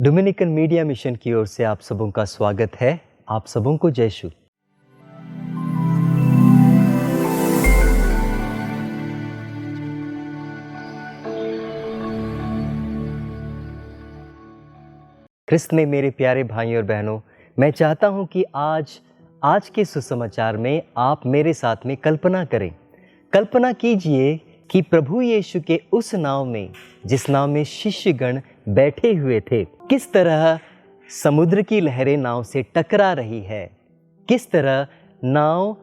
Dominican media mission की ओर से आप सबों का स्वागत है। आप सबों को जय यीशु। क्रिस्त में मेरे प्यारे भाइयों और बहनों, मैं चाहता हूं कि आज के सुसमाचार में आप मेरे साथ में कल्पना करें। कल्पना कीजिए कि प्रभु यीशु के उस नाव में, जिस नाव में शिष्यगण बैठे हुए थे, किस तरह समुद्र की लहरें नाव से टकरा रही है, किस तरह नाव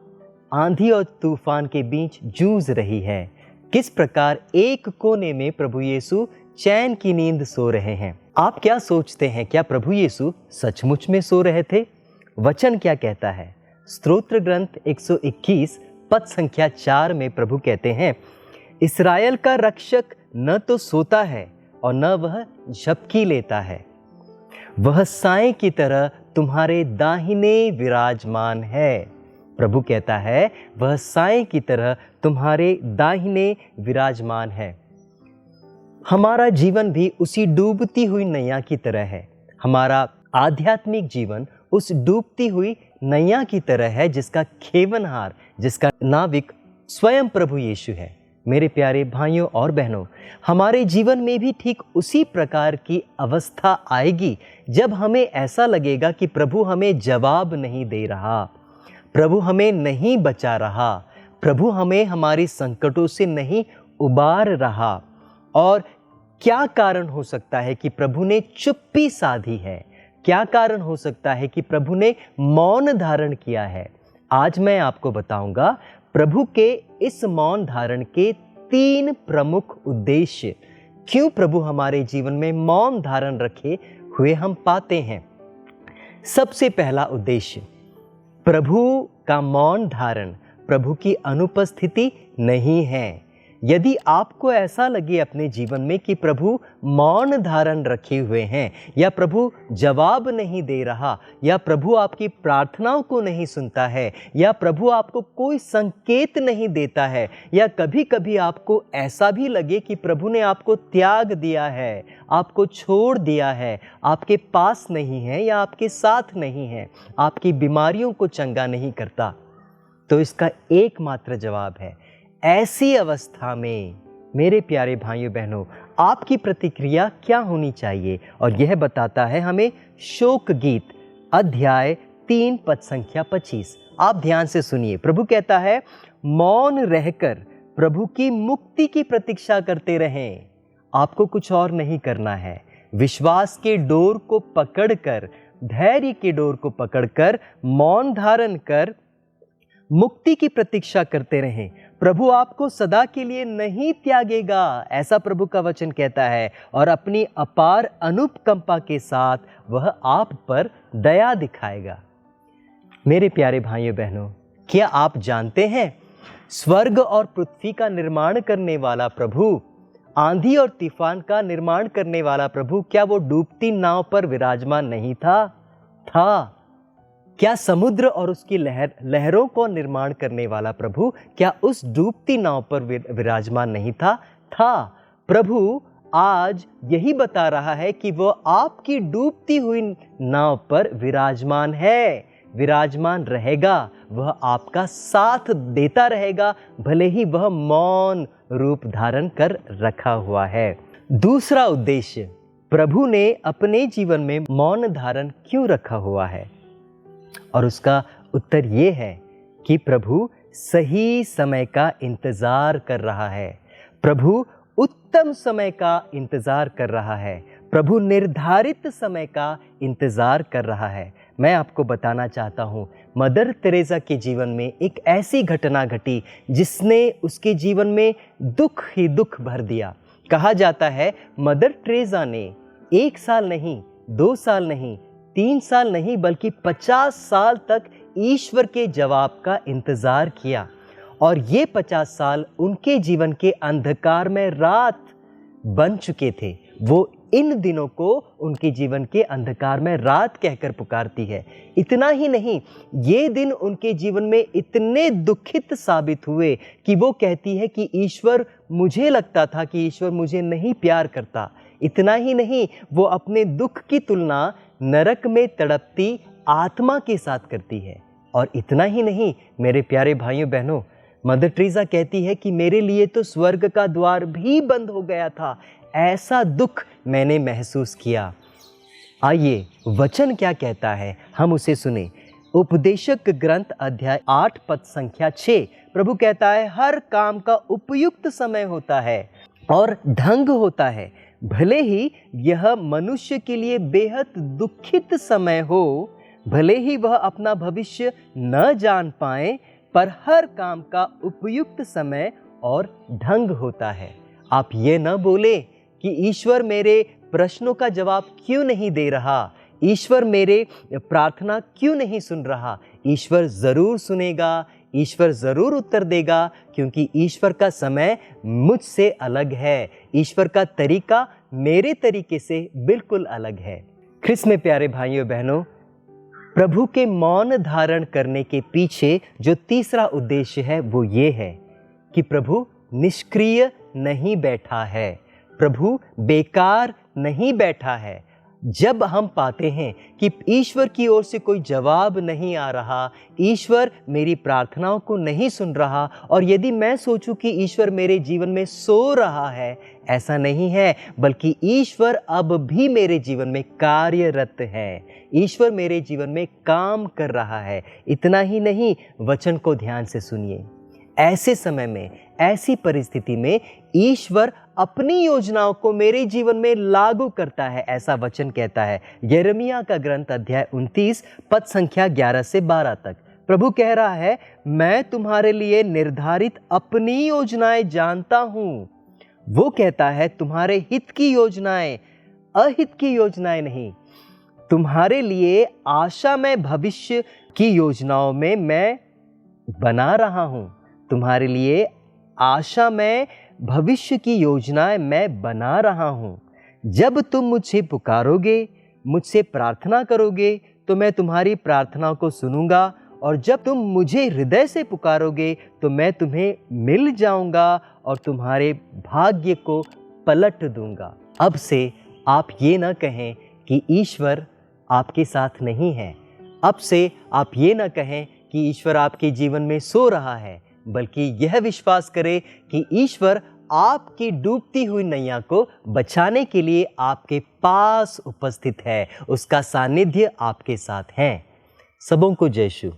आंधी और तूफान के बीच जूझ रही है, किस प्रकार एक कोने में प्रभु यीशु चैन की नींद सो रहे हैं। आप क्या सोचते हैं, क्या प्रभु यीशु सचमुच में सो रहे थे? वचन क्या कहता है? स्तोत्र ग्रंथ 121 पद संख्या 4 में प्रभु कहते हैं, इस्राएल का रक्षक न तो सोता है और न वह झपकी लेता है, वह साए की तरह तुम्हारे दाहिने विराजमान है। प्रभु कहता है वह साए की तरह तुम्हारे दाहिने विराजमान है। हमारा जीवन भी उसी डूबती हुई नैया की तरह है। हमारा आध्यात्मिक जीवन उस डूबती हुई नैया की तरह है, जिसका खेवनहार, जिसका नाविक स्वयं प्रभु यीशु है। मेरे प्यारे भाइयों और बहनों, हमारे जीवन में भी ठीक उसी प्रकार की अवस्था आएगी जब हमें ऐसा लगेगा कि प्रभु हमें जवाब नहीं दे रहा, प्रभु हमें नहीं बचा रहा, प्रभु हमें हमारे संकटों से नहीं उबार रहा। और क्या कारण हो सकता है कि प्रभु ने चुप्पी साधी है? क्या कारण हो सकता है कि प्रभु ने मौन धारण किया है? आज मैं आपको बताऊंगा प्रभु के इस मौन धारण के 3 प्रमुख उद्देश्य। क्यों प्रभु हमारे जीवन में मौन धारण रखे हुए हम पाते हैं। सबसे पहला उद्देश्य, प्रभु का मौन धारण प्रभु की अनुपस्थिति नहीं है। यदि आपको ऐसा लगे अपने जीवन में कि प्रभु मौन धारण रखे हुए हैं, या प्रभु जवाब नहीं दे रहा, या प्रभु आपकी प्रार्थनाओं को नहीं सुनता है, या प्रभु आपको कोई संकेत नहीं देता है, या कभी कभी आपको ऐसा भी लगे कि प्रभु ने आपको त्याग दिया है, आपको छोड़ दिया है, आपके पास नहीं है या आपके साथ नहीं है, आपकी बीमारियों को चंगा नहीं करता, तो इसका एकमात्र जवाब है, ऐसी अवस्था में मेरे प्यारे भाइयों बहनों, आपकी प्रतिक्रिया क्या होनी चाहिए? और यह बताता है हमें शोक गीत अध्याय 3 पद संख्या 25। आप ध्यान से सुनिए। प्रभु कहता है, मौन रहकर प्रभु की मुक्ति की प्रतीक्षा करते रहें। आपको कुछ और नहीं करना है। विश्वास के डोर को पकड़कर, धैर्य के डोर को पकड़कर मौन धारण कर मुक्ति की प्रतीक्षा करते रहें। प्रभु आपको सदा के लिए नहीं त्यागेगा, ऐसा प्रभु का वचन कहता है, और अपनी अपार अनुकंपा के साथ वह आप पर दया दिखाएगा। मेरे प्यारे भाइयों बहनों, क्या आप जानते हैं स्वर्ग और पृथ्वी का निर्माण करने वाला प्रभु, आंधी और तूफान का निर्माण करने वाला प्रभु, क्या वो डूबती नाव पर विराजमान नहीं था? क्या समुद्र और उसकी लहरों को निर्माण करने वाला प्रभु क्या उस डूबती नाव पर विराजमान नहीं था? प्रभु आज यही बता रहा है कि वो आपकी डूबती हुई नाव पर विराजमान है, विराजमान रहेगा, वह आपका साथ देता रहेगा, भले ही वह मौन रूप धारण कर रखा हुआ है। दूसरा उद्देश्य, प्रभु ने अपने जीवन में मौन धारण क्यों रखा हुआ है? और उसका उत्तर ये है कि प्रभु सही समय का इंतजार कर रहा है। प्रभु उत्तम समय का इंतजार कर रहा है। प्रभु निर्धारित समय का इंतजार कर रहा है। मैं आपको बताना चाहता हूँ, मदर तेरेसा के जीवन में एक ऐसी घटना घटी जिसने उसके जीवन में दुख ही दुख भर दिया। कहा जाता है मदर तेरेसा ने 1 साल नहीं, 2 साल नहीं, 3 साल नहीं, बल्कि 50 साल तक ईश्वर के जवाब का इंतजार किया। और ये 50 साल उनके जीवन के अंधकार में रात बन चुके थे। वो इन दिनों को उनके जीवन के अंधकार में रात कहकर पुकारती है। इतना ही नहीं, ये दिन उनके जीवन में इतने दुखित साबित हुए कि वो कहती है कि ईश्वर, मुझे लगता था कि ईश्वर मुझे नहीं प्यार करता, इतना ही नहीं, वो अपने दुख की तुलना नरक में तड़पती आत्मा के साथ करती है। और इतना ही नहीं मेरे प्यारे भाइयों बहनों, मदर टेरेसा कहती है कि मेरे लिए तो स्वर्ग का द्वार भी बंद हो गया था, ऐसा दुख मैंने महसूस किया। आइए वचन क्या कहता है, हम उसे सुने। उपदेशक ग्रंथ अध्याय 8 पद संख्या 6, प्रभु कहता है, हर काम का उपयुक्त समय होता है और ढंग होता है। भले ही यह मनुष्य के लिए बेहद दुखित समय हो, भले ही वह अपना भविष्य न जान पाए, पर हर काम का उपयुक्त समय और ढंग होता है। आप ये न बोले कि ईश्वर मेरे प्रश्नों का जवाब क्यों नहीं दे रहा, ईश्वर मेरे प्रार्थना क्यों नहीं सुन रहा। ईश्वर ज़रूर सुनेगा, ईश्वर ज़रूर उत्तर देगा, क्योंकि ईश्वर का समय मुझसे अलग है, ईश्वर का तरीका मेरे तरीके से बिल्कुल अलग है। ख्रिस्त में प्यारे भाइयों बहनों, प्रभु के मौन धारण करने के पीछे जो तीसरा उद्देश्य है वो ये है कि प्रभु निष्क्रिय नहीं बैठा है, प्रभु बेकार नहीं बैठा है। जब हम पाते हैं कि ईश्वर की ओर से कोई जवाब नहीं आ रहा, ईश्वर मेरी प्रार्थनाओं को नहीं सुन रहा, और यदि मैं सोचूं कि ईश्वर मेरे जीवन में सो रहा है, ऐसा नहीं है, बल्कि ईश्वर अब भी मेरे जीवन में कार्यरत है, ईश्वर मेरे जीवन में काम कर रहा है। इतना ही नहीं, वचन को ध्यान से सुनिए। ऐसे समय में, ऐसी परिस्थिति में ईश्वर अपनी योजनाओं को मेरे जीवन में लागू करता है, ऐसा वचन कहता है। यिर्मयाह का ग्रंथ अध्याय 29 पद संख्या 11 से 12 तक प्रभु कह रहा है, मैं तुम्हारे लिए निर्धारित अपनी योजनाएं जानता हूं। वो कहता है तुम्हारे हित की योजनाएं, अहित की योजनाएं नहीं। तुम्हारे लिए आशामय भविष्य की योजनाओं में मैं बना रहा हूं। तुम्हारे लिए आशामय भविष्य की योजनाएं मैं बना रहा हूं। जब तुम मुझे पुकारोगे, मुझसे प्रार्थना करोगे, तो मैं तुम्हारी प्रार्थनाओं को सुनूंगा, और जब तुम मुझे हृदय से पुकारोगे तो मैं तुम्हें मिल जाऊंगा और तुम्हारे भाग्य को पलट दूंगा। अब से आप ये न कहें कि ईश्वर आपके साथ नहीं है। अब से आप ये न कहें कि ईश्वर आपके जीवन में सो रहा है, बल्कि यह विश्वास करें कि ईश्वर आपकी डूबती हुई नैया को बचाने के लिए आपके पास उपस्थित है, उसका सानिध्य आपके साथ है। सबों को जय यीशु।